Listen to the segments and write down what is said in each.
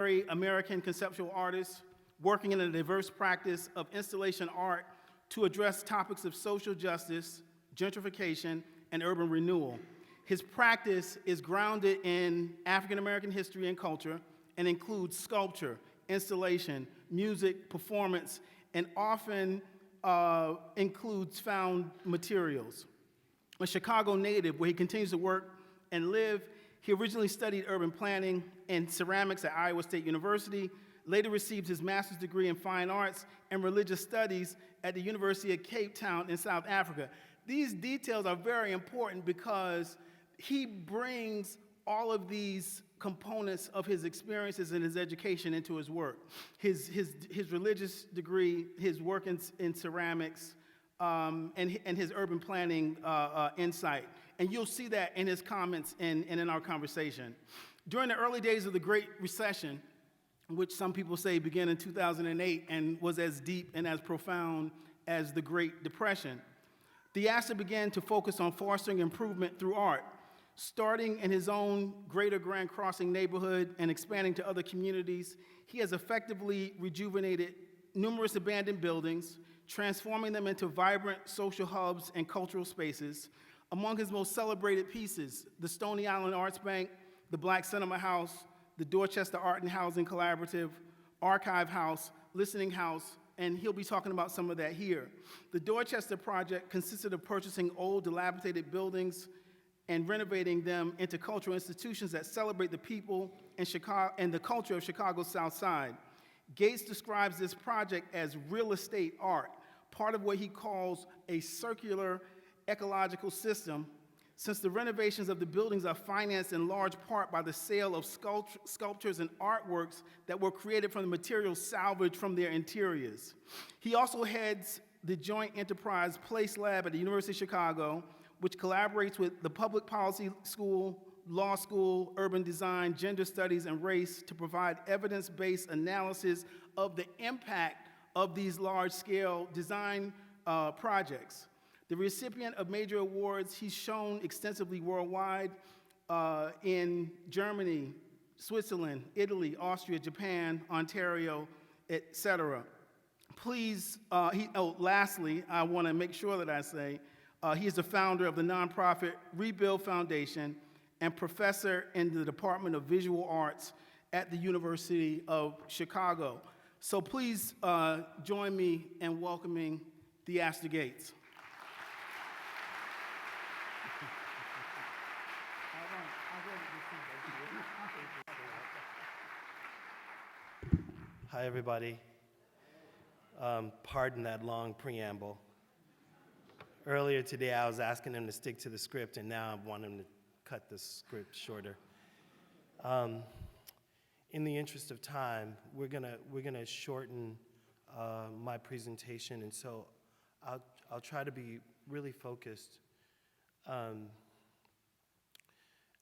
American conceptual artist working in a diverse practice of installation art to address topics of social justice, gentrification, and urban renewal. His practice is grounded in African American history and culture and includes sculpture, installation, music, performance, and often includes found materials. A Chicago native where he continues to work and live, he originally studied urban planning and ceramics at Iowa State University, later received his master's degree in fine arts and religious studies at the University of Cape Town in South Africa. These details are very important because he brings all of these components of his experiences and his education into his work. His religious degree, his work in ceramics, and his urban planning insight. And you'll see that in his comments and in our conversation. During the early days of the Great Recession, which some people say began in 2008 and was as deep and as profound as the Great Depression, Theaster began to focus on fostering improvement through art, starting in his own greater Grand Crossing neighborhood and expanding to other communities. He has effectively rejuvenated numerous abandoned buildings, transforming them into vibrant social hubs and cultural spaces. Among his most celebrated pieces, the Stony Island Arts Bank, the Black Cinema House, the Dorchester Art and Housing Collaborative, Archive House, Listening House, and he'll be talking about some of that here. The Dorchester project consisted of purchasing old, dilapidated buildings and renovating them into cultural institutions that celebrate the people and the culture of Chicago's South Side. Gates describes this project as real estate art, part of what he calls a circular ecological system, since the renovations of the buildings are financed in large part by the sale of sculptures and artworks that were created from the materials salvaged from their interiors. He also heads the Joint Enterprise Place Lab at the University of Chicago, which collaborates with the Public Policy School, Law School, Urban Design, Gender Studies, and Race to provide evidence-based analysis of the impact of these large-scale design projects. The recipient of major awards, he's shown extensively worldwide in Germany, Switzerland, Italy, Austria, Japan, Ontario, etc. Please, lastly, I want to make sure that I say, he is the founder of the nonprofit Rebuild Foundation and professor in the Department of Visual Arts at the University of Chicago. So please join me in welcoming Theaster Gates. Hi, everybody. Pardon that long preamble. Earlier today, I was asking him to stick to the script, and now I want him to cut the script shorter. In the interest of time, we're gonna shorten my presentation, and so I'll try to be really focused.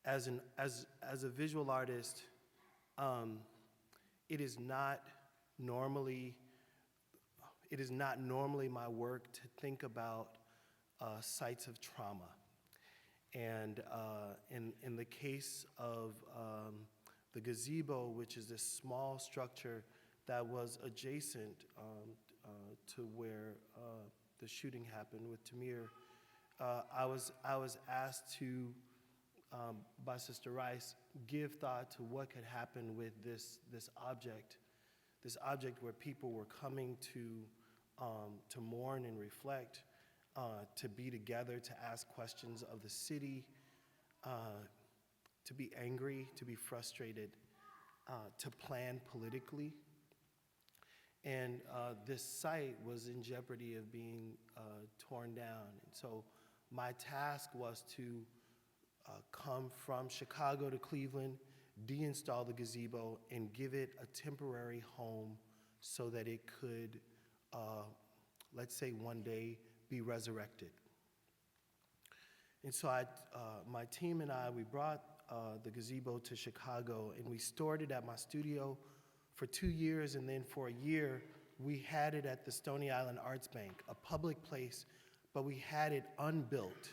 As a visual artist, it is not normally my work to think about sites of trauma. And in the case of the gazebo, which is this small structure that was adjacent to where the shooting happened with Tamir, I was asked to, by Sister Rice, give thought to what could happen with this object where people were coming to mourn and reflect, to be together, to ask questions of the city, to be angry, to be frustrated, to plan politically. And this site was in jeopardy of being torn down. And so my task was to come from Chicago to Cleveland, deinstall the gazebo, and give it a temporary home so that it could, let's say one day, be resurrected. And so my team and I, we brought the gazebo to Chicago, and we stored it at my studio for 2 years, and then for a year, we had it at the Stony Island Arts Bank, a public place, but we had it unbuilt,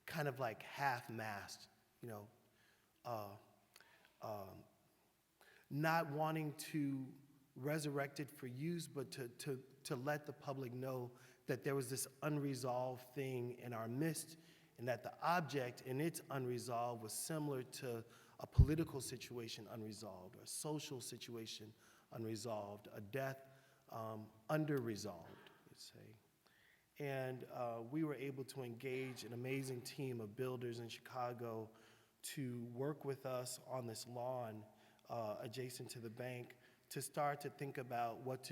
kind of like half-mast, not wanting to resurrect it for use, but to let the public know that there was this unresolved thing in our midst, and that the object in its unresolved was similar to a political situation unresolved, or a social situation unresolved, a death under-resolved, let's say. And we were able to engage an amazing team of builders in Chicago to work with us on this lawn adjacent to the bank to start to think about what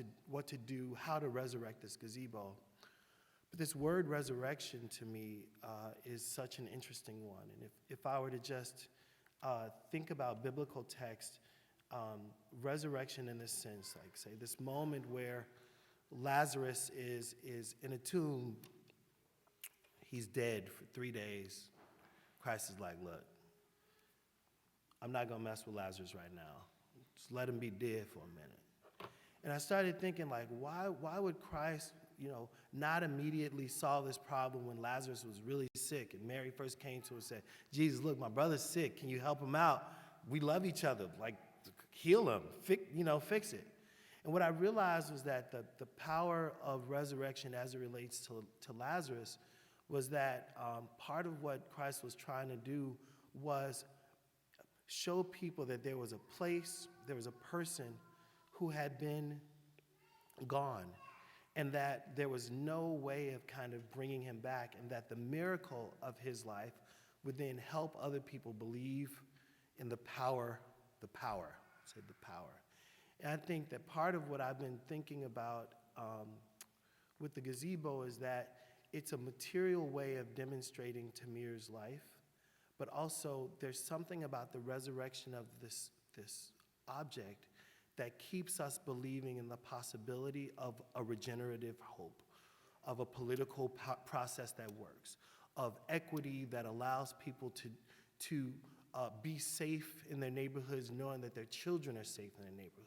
to do, how to resurrect this gazebo. But this word resurrection to me is such an interesting one. And if I were to just think about biblical text, resurrection in this sense, like say this moment where Lazarus is in a tomb, he's dead for 3 days. Christ is like, look, I'm not gonna mess with Lazarus right now. Just let him be dead for a minute. And I started thinking, like, why would Christ, not immediately solve this problem when Lazarus was really sick and Mary first came to him and said, Jesus, look, my brother's sick. Can you help him out? We love each other. Like, heal him, fix it. And what I realized was that the power of resurrection as it relates to Lazarus was that part of what Christ was trying to do was show people that there was a place, there was a person who had been gone, and that there was no way of kind of bringing him back, and that the miracle of his life would then help other people believe in the power. And I think that part of what I've been thinking about with the gazebo is that it's a material way of demonstrating Tamir's life, but also there's something about the resurrection of this object that keeps us believing in the possibility of a regenerative hope, of a political process that works, of equity that allows people to be safe in their neighborhoods, knowing that their children are safe in their neighborhood.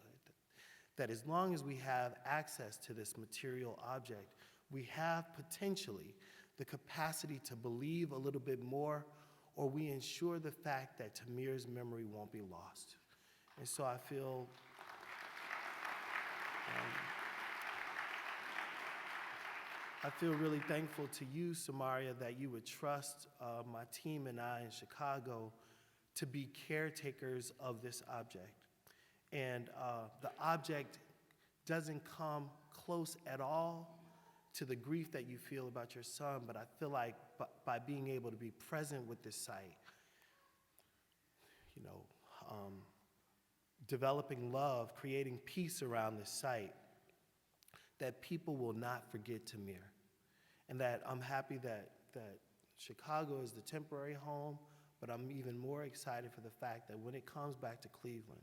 That as long as we have access to this material object, we have potentially the capacity to believe a little bit more, or we ensure the fact that Tamir's memory won't be lost. And so I feel really thankful to you, Samaria, that you would trust my team and I in Chicago to be caretakers of this object. And the object doesn't come close at all to the grief that you feel about your son, but I feel like by being able to be present with this site, developing love, creating peace around this site, that people will not forget Tamir. And that I'm happy that Chicago is the temporary home, but I'm even more excited for the fact that when it comes back to Cleveland,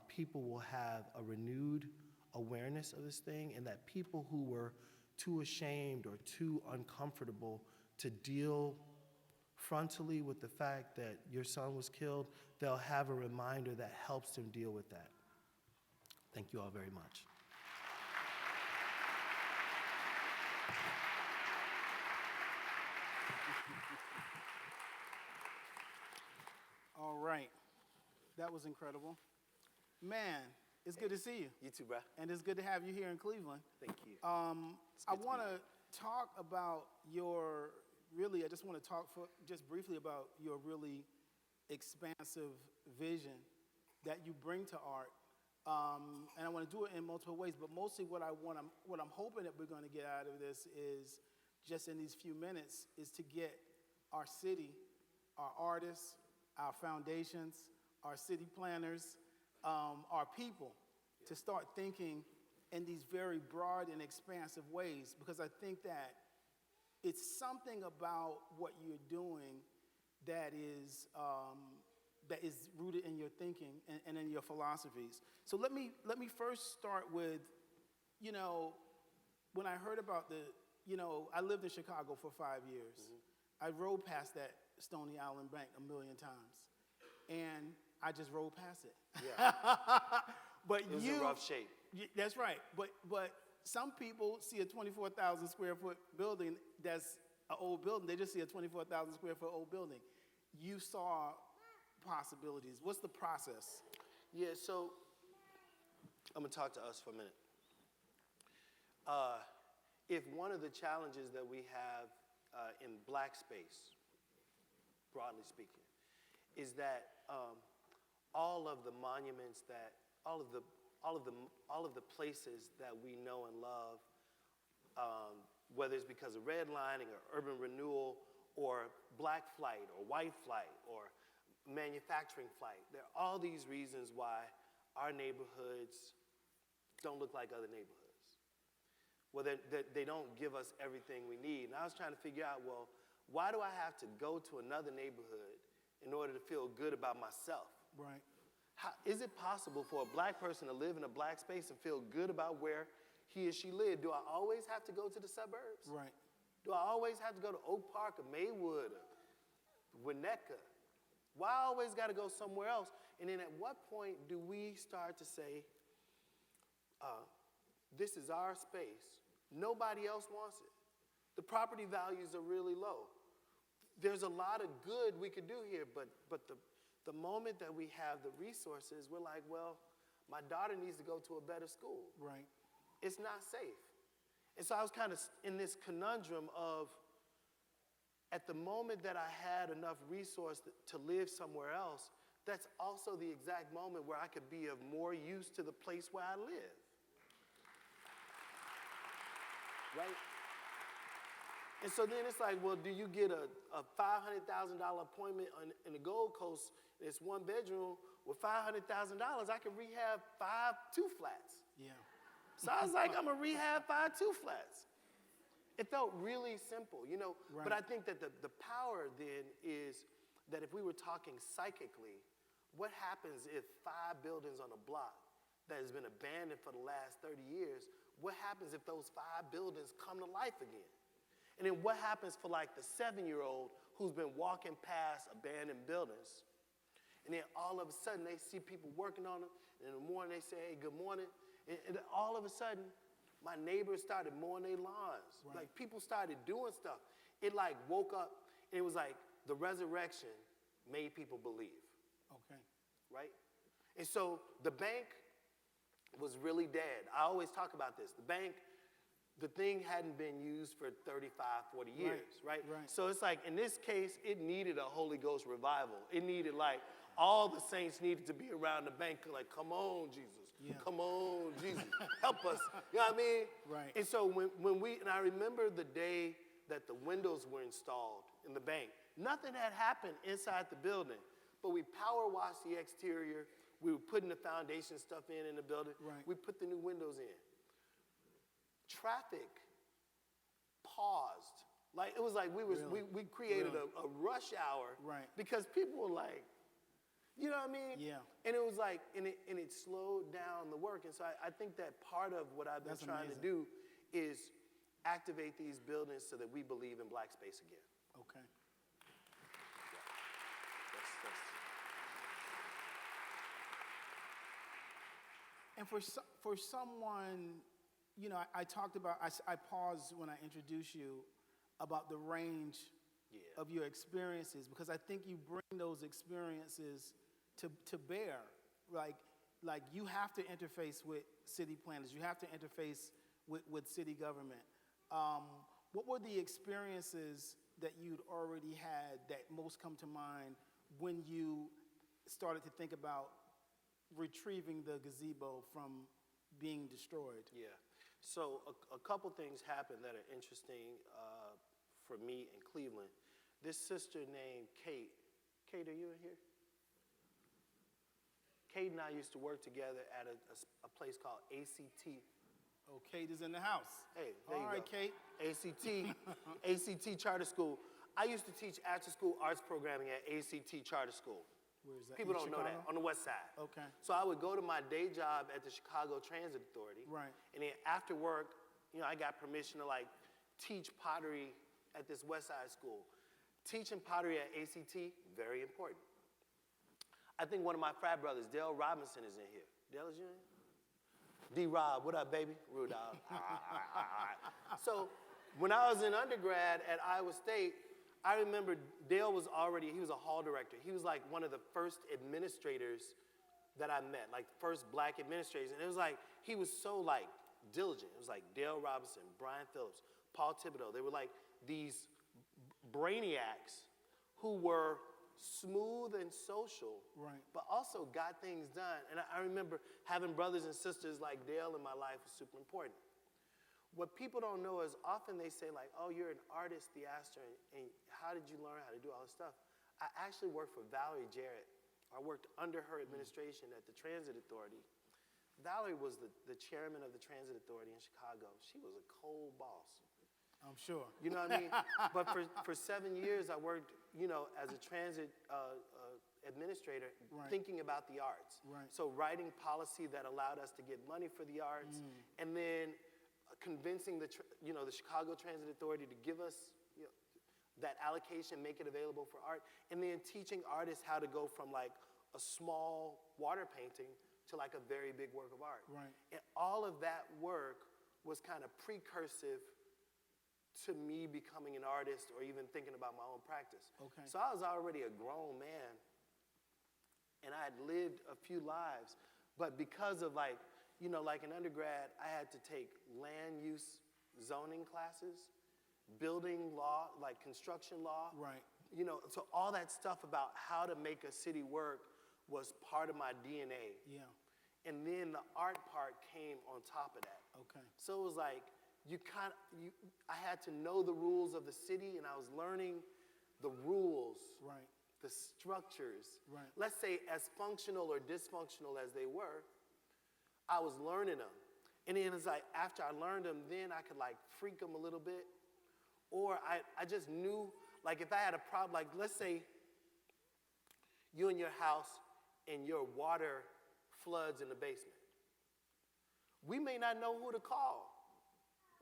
people will have a renewed awareness of this thing, and that people who were too ashamed or too uncomfortable to deal frontally with the fact that your son was killed, they'll have a reminder that helps them deal with that. Thank you all very much. All right. That was incredible. Man, it's good to see you. You too, bro. And it's good to have you here in Cleveland. Thank you. I want to talk about I just want to talk just briefly about your really expansive vision that you bring to art. And I want to do it in multiple ways, but mostly what I'm hoping that we're going to get out of this is, just in these few minutes, is to get our city, our artists, our foundations, our city planners, our people to start thinking in these very broad and expansive ways, because I think that it's something about what you're doing that is rooted in your thinking and in your philosophies. So let me first start with, when I heard about I lived in Chicago for 5 years. Mm-hmm. I rode past that Stony Island Bank a million times, and I just rode past it. Yeah. But it was in rough shape. That's right. But some people see a 24,000 square foot building that's an old building. They just see a 24,000 square foot old building. You saw possibilities. What's the process? Yeah, so I'm gonna talk to us for a minute. If one of the challenges that we have in black space, broadly speaking, is that all of the monuments that, all of the places that we know and love, whether it's because of redlining or urban renewal or black flight or white flight or manufacturing flight, there are all these reasons why our neighborhoods don't look like other neighborhoods. Well, they don't give us everything we need. And I was trying to figure out, well, why do I have to go to another neighborhood in order to feel good about myself? Right. Is it possible for a black person to live in a black space and feel good about where he or she lived? Do I always have to go to the suburbs? Right. Do I always have to go to Oak Park or Maywood or Winnetka? Why I always got to go somewhere else? And then at what point do we start to say, this is our space. Nobody else wants it. The property values are really low. There's a lot of good we could do here, but the moment that we have the resources, we're like, well, my daughter needs to go to a better school. Right. It's not safe. And so I was kind of in this conundrum of, at the moment that I had enough resource to live somewhere else, that's also the exact moment where I could be of more use to the place where I live. Right? And so then it's like, well, do you get a $500,000 appointment in the Gold Coast? It's one bedroom with $500,000. I can rehab 5 2-flats. Yeah. So I was like, I'm gonna rehab 5 2-flats. It felt really simple, you know. Right. But I think that the power then is that if we were talking psychically, what happens if 5 buildings on a block that has been abandoned for the last 30 years, what happens if those 5 buildings come to life again? And then what happens for like the 7-year-old who's been walking past abandoned buildings, and then all of a sudden they see people working on them, and in the morning they say, hey, good morning, and all of a sudden my neighbors started mowing their lawns. Right. Like people started doing stuff. It like woke up, and it was like the resurrection made people believe. Okay. Right? And so the bank was really dead. I always talk about this. The thing hadn't been used for 35, 40 years, right? Right. So it's like, in this case, it needed a Holy Ghost revival. It needed like, all the saints needed to be around the bank, like, come on, Jesus. Yeah. Come on, Jesus. Help us. You know what I mean? Right. And so and I remember the day that the windows were installed in the bank. Nothing had happened inside the building, but we power washed the exterior. We were putting the foundation stuff in the building. Right. We put the new windows in. Traffic paused. Like, it was like we created a rush hour. Right. Because people were like, you know what I mean? Yeah. And it was like, and it slowed down the work. And so I think that part of what I've been trying to do is activate these buildings so that we believe in black space again. Okay. And for someone, you know, I talked about, I paused when I introduced you about the range of your experiences, because I think you bring those experiences to bear. Like you have to interface with city planners, you have to interface with city government. What were the experiences that you'd already had that most come to mind when you started to think about retrieving the gazebo from being destroyed? Yeah. So a couple things happened that are interesting for me in Cleveland. This sister named Kate. Kate, are you in here? Kate and I used to work together at a place called ACT. Oh, Kate is in the house. Hey, there you All right, go. Kate. ACT Charter School. I used to teach after-school arts programming at ACT Charter School. Where is that? People In don't know that, Chicago? on the west side. Okay. So I would go to my day job at the Chicago Transit Authority. Right. And then after work, you know, I got permission to like teach pottery at this west side school. Teaching pottery at ACT, very important. I think one of my frat brothers, Dale Robinson, is in here. Dale, is you in here? D-Rob, what up, baby? Rudolph. So when I was in undergrad at Iowa State, I remember Dale was he was a hall director. He was like one of the first administrators that I met, like first black administrators. And it was like, he was so like diligent. It was like Dale Robinson, Brian Phillips, Paul Thibodeau. They were like these brainiacs who were smooth and social, Right. but also got things done. And I remember having brothers and sisters like Dale in my life was super important. What people don't know is often they say like, oh, you're an artist, Theaster, and how did you learn how to do all this stuff? I actually worked for Valerie Jarrett. I worked under her administration at the Transit Authority. Valerie was the chairman of the Transit Authority in Chicago. She was a cold boss. I'm sure. You know what I mean? But for 7 years, I worked, as a transit administrator, Right. thinking about the arts. Right. So writing policy that allowed us to get money for the arts, and then convincing the Chicago Transit Authority to give us that allocation, make it available for art, and then teaching artists how to go from like a small water painting to like a very big work of art. Right. And all of that work was kind of precursive to me becoming an artist or even thinking about my own practice. Okay. So I was already a grown man, and I had lived a few lives, but because of like in undergrad, I had to take land use zoning classes, building law, like construction law. Right. So all that stuff about how to make a city work was part of my DNA. Yeah. And then the art part came on top of that. Okay. So it was like, I had to know the rules of the city, and I was learning the rules, Right. the structures. Right. Let's say as functional or dysfunctional as they were, I was learning them. And then it's like, after I learned them, then I could like freak them a little bit. Or I just knew, like if I had a problem, like let's say you in your house and your water floods in the basement. We may not know who to call.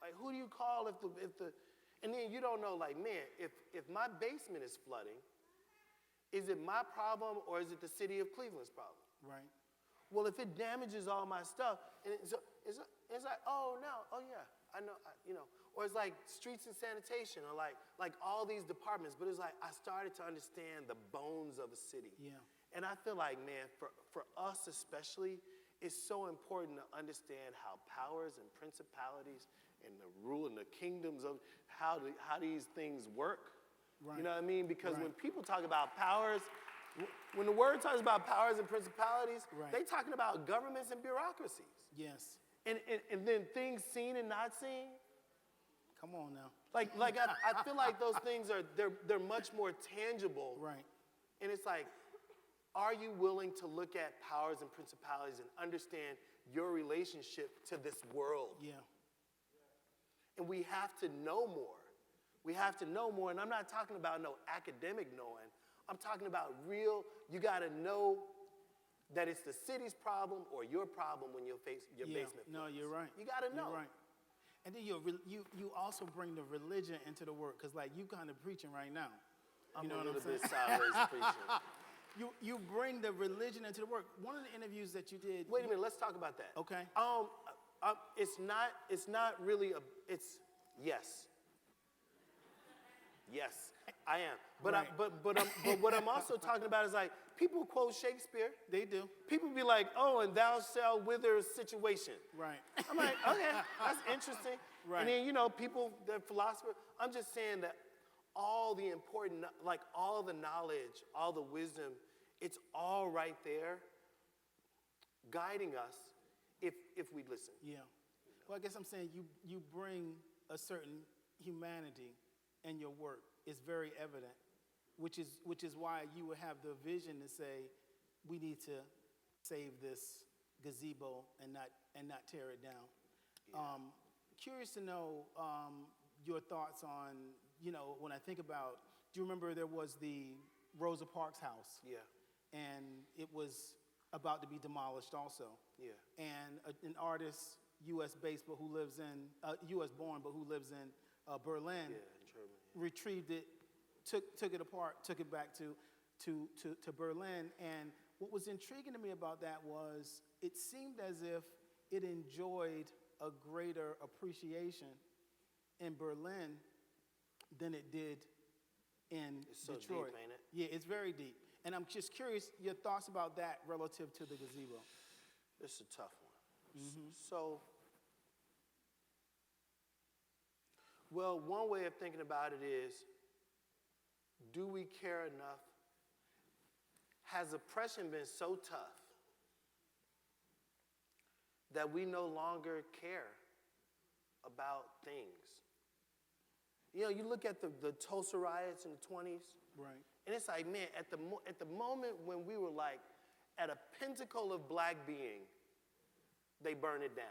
Like, who do you call if the, and then you don't know, like, man, if my basement is flooding, is it my problem or is it the city of Cleveland's problem? Right. Well, if it damages all my stuff, and it's like, oh no, oh yeah, I know, or it's like streets and sanitation, or like all these departments. But it's like I started to understand the bones of a city. Yeah. And I feel like, man, for us especially, it's so important to understand how powers and principalities and the rule and the kingdoms of how these things work. Right. You know what I mean? Because Right. when people talk about powers, when the word talks about powers and principalities, Right. they talking about governments and bureaucracies. Yes. And then things seen and not seen. Come on now. Like I feel like those things they're much more tangible. Right. And it's like, are you willing to look at powers and principalities and understand your relationship to this world? Yeah. And we have to know more. We have to know more. And I'm not talking about no academic knowing. I'm talking about real, you got to know that it's the city's problem or your problem when you face your basement. No, floods. you're right. You got to know. You're right. And then you also bring the religion into the work, because like you kind of preaching right now. I'm You know a what I'm little saying? bit sideways preaching. You bring the religion into the work. One of the interviews that you did. Wait a minute, let's talk about that. Okay. It's not really it's yes. Yes, I am. But Right. but what I'm also talking about is like people quote Shakespeare. They do. People be like, oh, and thou shalt wither situation. Right. I'm like, okay, that's interesting. Right. And then, people, the philosophers, I'm just saying that all the important, like all the knowledge, all the wisdom, it's all right there guiding us if we listen. Yeah. Well, I guess I'm saying you bring a certain humanity in your work. It's very evident, which is why you would have the vision to say, we need to save this gazebo and not tear it down. Yeah. Curious to know your thoughts on, when I think about, do you remember there was the Rosa Parks house? Yeah, And it was about to be demolished also. yeah. And an artist, U.S.-based, but who lives in, U.S.-born, but who lives in Berlin, Yeah, in Germany. retrieved it, took it apart, took it back to Berlin. And what was intriguing to me about that was it seemed as if it enjoyed a greater appreciation in Berlin than it did in It's so Detroit. deep, ain't it? Yeah, it's very deep. And I'm just curious, your thoughts about that relative to the gazebo. This is a tough one. So, well, one way of thinking about it is, do we care enough? Has oppression been so tough that we no longer care about things? You know, you look at the Tulsa riots in the 20s, Right. and it's like, man, at the moment when we were like at a pinnacle of black being, they burn it down.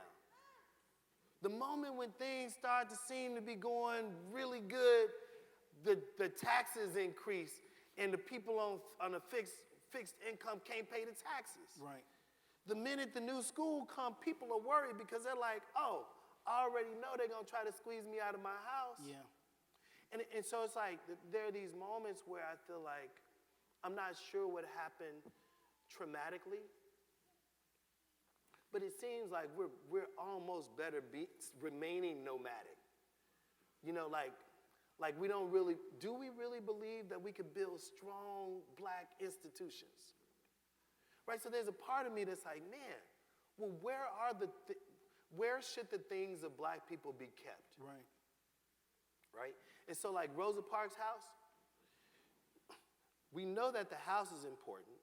The moment when things start to seem to be going really good, the taxes increase, and the people on a fixed income can't pay the taxes. Right. The minute the new school come, people are worried because they're like, oh, I already know they're gonna try to squeeze me out of my house. Yeah. And so it's like, there are these moments where I feel like I'm not sure what happened traumatically, but it seems like we're almost better remaining nomadic. You know, like we don't really, do we really believe that we could build strong black institutions? Right, so there's a part of me that's like, man, well, where should the things of black people be kept? Right. Right? And so like Rosa Parks' house, we know that the house is important,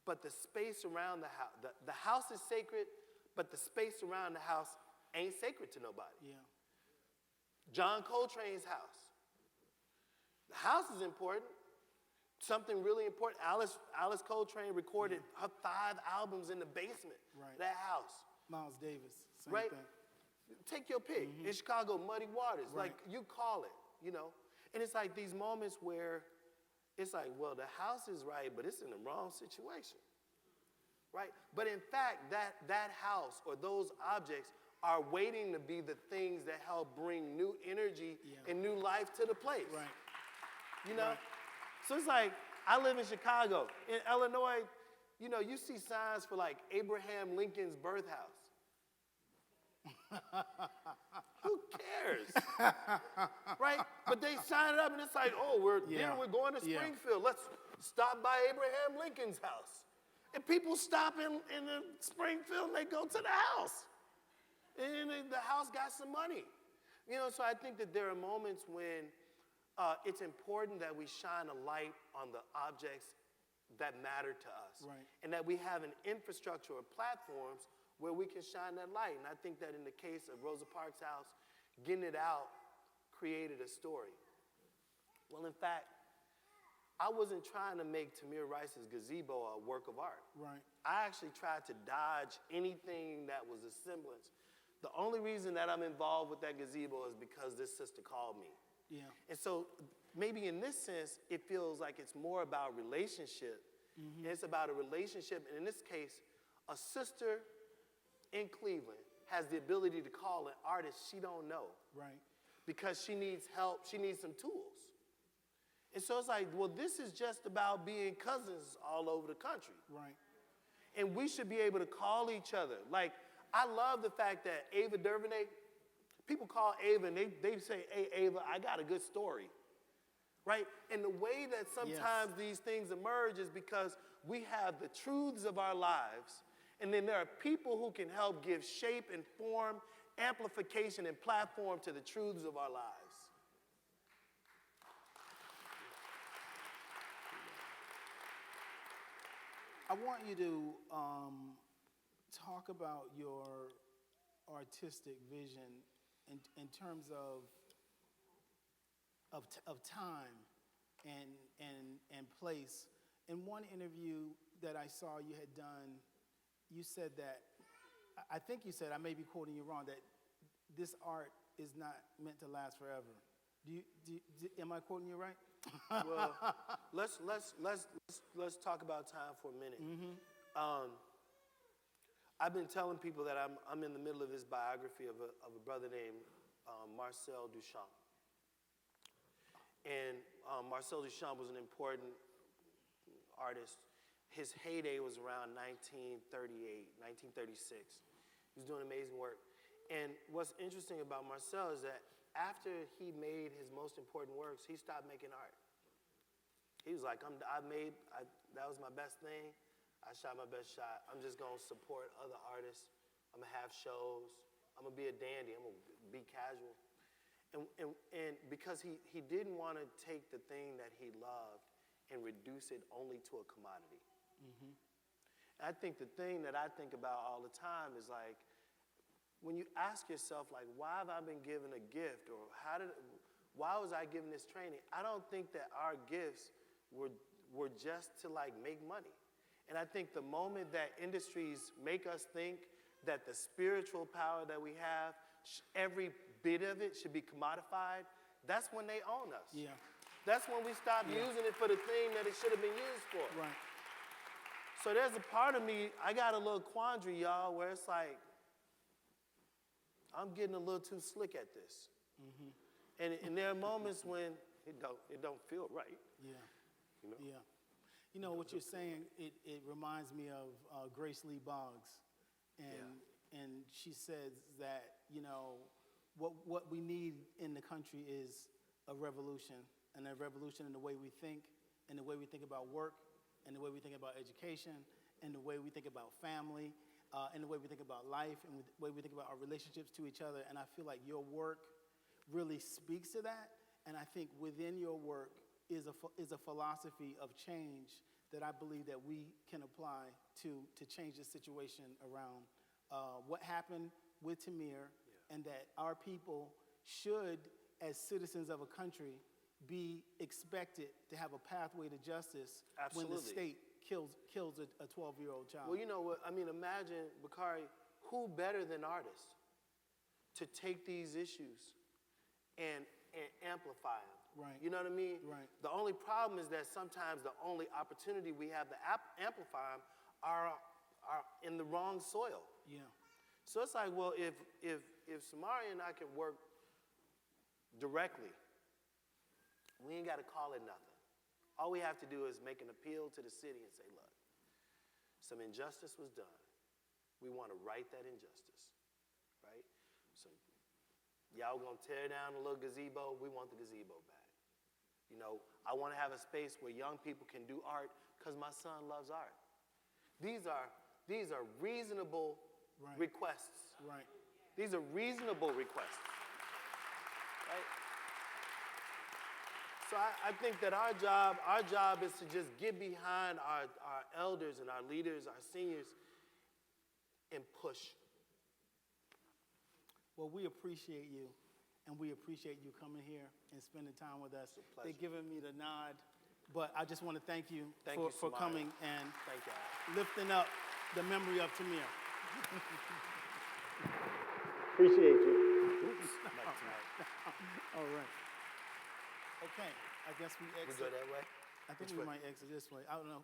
but the space around the house, the house is sacred, but the space around the house ain't sacred to nobody. Yeah. John Coltrane's house. The house is important. Something really important. Alice Coltrane recorded her 5 albums in the basement of that house. Miles Davis, same Right? thing. Take your pick. In Chicago, Muddy Waters. Right. Like, you call it, you know? And it's like these moments where it's like, well, the house is right, but it's in the wrong situation. Right? But in fact, that house or those objects are waiting to be the things that help bring new energy and new life to the place. Right. You know? Right. So it's like, I live in Chicago. In Illinois, you know, you see signs for like Abraham Lincoln's birthhouse. Who cares? Right? But they sign it up and it's like, oh, we're going to Springfield. Let's stop by Abraham Lincoln's house. And people stop in Springfield and they go to the house. And the house got some money. You know, so I think that there are moments when it's important that we shine a light on the objects that matter to us. Right. And that we have an infrastructure or platforms where we can shine that light. And I think that in the case of Rosa Parks' house, getting it out created a story. Well, in fact, I wasn't trying to make Tamir Rice's gazebo a work of art. Right. I actually tried to dodge anything that was a semblance. The only reason that I'm involved with that gazebo is because this sister called me. Yeah. And so maybe in this sense, it feels like it's more about relationship. And it's about a relationship. And in this case, a sister in Cleveland has the ability to call an artist she don't know. Right. Because she needs help, she needs some tools. And so it's like, well, this is just about being cousins all over the country. Right. And we should be able to call each other. Like, I love the fact that Ava DuVernay, people call Ava and they say, hey, Ava, I got a good story. Right? And the way that sometimes these things emerge is because we have the truths of our lives, and then there are people who can help give shape and form, amplification and platform to the truths of our lives. I want you to talk about your artistic vision in terms of time and place. In one interview that I saw you had done, you said that, I think you said, I may be quoting you wrong, that this art is not meant to last forever. Am I quoting you right? Well, let's talk about time for a minute. I've been telling people that I'm in the middle of this biography of a brother named Marcel Duchamp. And Marcel Duchamp was an important artist. His heyday was around 1938, 1936. He was doing amazing work. And what's interesting about Marcel is that after he made his most important works, he stopped making art. He was like, that was my best thing. I shot my best shot. I'm just gonna support other artists. I'm gonna have shows. I'm gonna be a dandy. I'm gonna be casual. And because he didn't want to take the thing that he loved and reduce it only to a commodity. Mm-hmm. I think the thing that I think about all the time is like, when you ask yourself, like, why have I been given a gift, or why was I given this training? I don't think that our gifts were just to like make money. And I think the moment that industries make us think that the spiritual power that we have, every bit of it should be commodified, that's when they own us. Yeah. That's when we stop using it for the thing that it should have been used for. Right. So there's a part of me, I got a little quandary, y'all, where it's like, I'm getting a little too slick at this. Mm-hmm. And there are moments when it don't feel right. Yeah. You know? Yeah. You know, what you're saying, it reminds me of Grace Lee Boggs. And she says that, you know, what we need in the country is a revolution, and a revolution in the way we think, and the way we think about work, and the way we think about education, and the way we think about family, and the way we think about life, and the way we think about our relationships to each other. And I feel like your work really speaks to that. And I think within your work is a philosophy of change that I believe that we can apply to change the situation around what happened with Tamir, and that our people should, as citizens of a country, be expected to have a pathway to justice. Absolutely. When the state kills a 12-year-old child. Well, you know what? I mean, imagine, Bakari, who better than artists to take these issues and amplify them? Right. You know what I mean? Right. The only problem is that sometimes the only opportunity we have to amplify them are in the wrong soil. Yeah. So it's like, well, if Samaria and I can work directly, we ain't got to call it nothing. All we have to do is make an appeal to the city and say, look, some injustice was done. We want to right that injustice, right? So y'all gonna tear down the little gazebo, we want the gazebo back. You know, I want to have a space where young people can do art because my son loves art. These are reasonable requests. Right. These are reasonable requests, right? So I think that our job is to just get behind our elders and our leaders, our seniors, and push. Well, we appreciate you, and we appreciate you coming here and spending time with us. It's a pleasure. They're giving me the nod, but I just want to thank you for Samaria. coming and Thank you. lifting up the memory of Tamir. Appreciate you. Oops. Not tonight. All right. Okay, I guess we We exit. go that way? I think Which we way? might exit this way. I don't know.